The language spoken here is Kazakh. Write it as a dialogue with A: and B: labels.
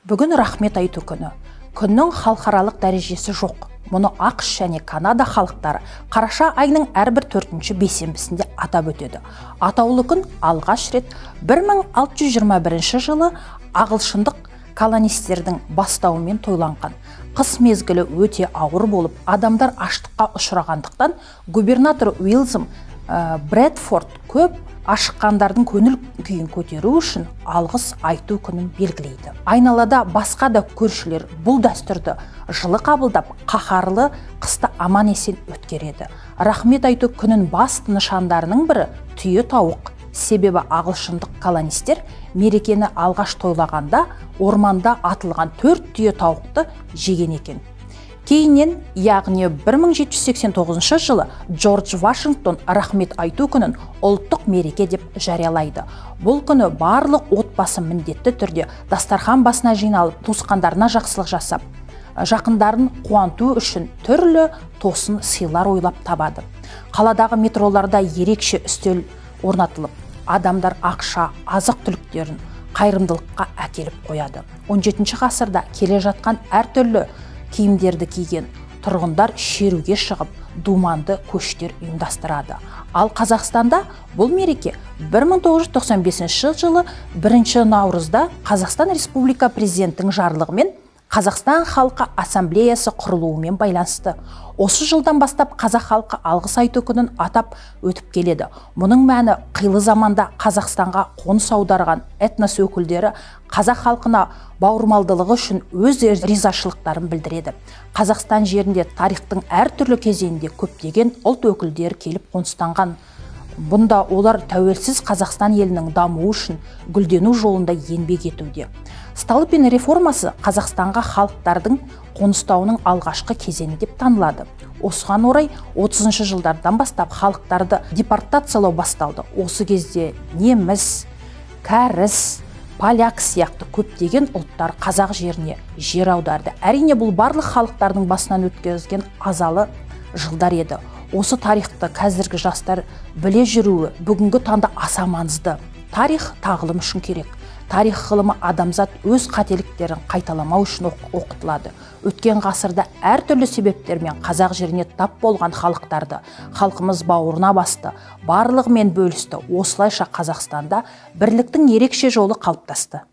A: Бүгін рахмет айту күні. Күннің халықаралық дәрежесі жоқ. Мұны ақш және Канада халықтары қараша айының әрбір 4-ші бейсенбісінде атап өтеді. Атаулы күн алғаш рет 1621 жылы ағылшындық колонистердің бастауымен тойланған. Қыс мезгілі өте ауыр болып, адамдар аштыққа ұшырағандықтан губернатор Уильям Брэдфорд көп ашыққандардың көңіл күйін көтеру үшін алғыс айту күнін белгілейді. Айналада басқа да көршілер бұл дәстүрді жылы қабылдап, қаһарлы қысты аман есен өткереді. Рахмет айту күнін басты нышандарының бірі түйе тауық. Себебі ағылшындық колонистер мерекені алғаш тойлағанда орманда атылған 4 түйе тауықты жеген екен. Кейіннен, яғни 1789 жылы Джордж Вашингтон рахмет айту күнін ұлттық мереке деп жариялайды. Бұл күні барлық отбасы міндетті түрде дастархан басына жиналып, туысқандарына жақсылық жасап, жақындарын қуанту үшін түрлі тосын сыйлар ойлап табады. Қаладағы метроларда ерекше үстел орнатылып, адамдар ақша, азық-түліктерін қайырымдылыққа әкеліп қояды. 17 ғасырда келе жатқан әртүрлі киімдерді киген тұрғындар шеруге шығып, думанды көштер ұйымдастырады. Ал Қазақстанда бұл мереке 1995 жылы 1 наурызда Қазақстан Республика президентінің жарлығымен Қазақстан халқы ассамблеясы құрылуымен байланысты. Осы жылдан бастап қазақ халқы алғыс айту күнін атап өтіп келеді. Мұның мәні қилы заманда Қазақстанға қоныс аударған этнос өкілдері қазақ халқына бауырмалдылығы үшін өз ризашылықтарын білдіреді. Қазақстан жерінде тарихтың әртүрлі кезеңінде көптеген ұлт өкілдері келіп қоныстанған. Бұнда олар тәуелсіз Қазақстан елінің дамуы үшін гүлдену жолында еңбек етуде. Столыпин реформасы Қазақстанға халықтардың қоныстауының алғашқы кезеңі деп танылады. Осыған орай 30 жылдардан бастап халықтарды депортациялау басталды. Осы кезде неміс, кәріс, поляк сияқты көптеген ұлттар қазақ жеріне жер аударды. Әрине бұл барлық халықтардың басынан өткізген азалы жылдар еді. Осы тарихты қазіргі жастар біле жүруі бүгінгі таңда аса маңызды. Тарих тағылым үшін керек. Тарих ғылымы адамзат өз қателіктерін қайталамау үшін оқытылады. Өткен ғасырда әртүрлі себептермен қазақ жеріне тап болған халықтарды халқымыз бауырына басты, барлығымен бөлісті. Осылайша Қазақстанда бірліктің ерекше жолы қалыптасты.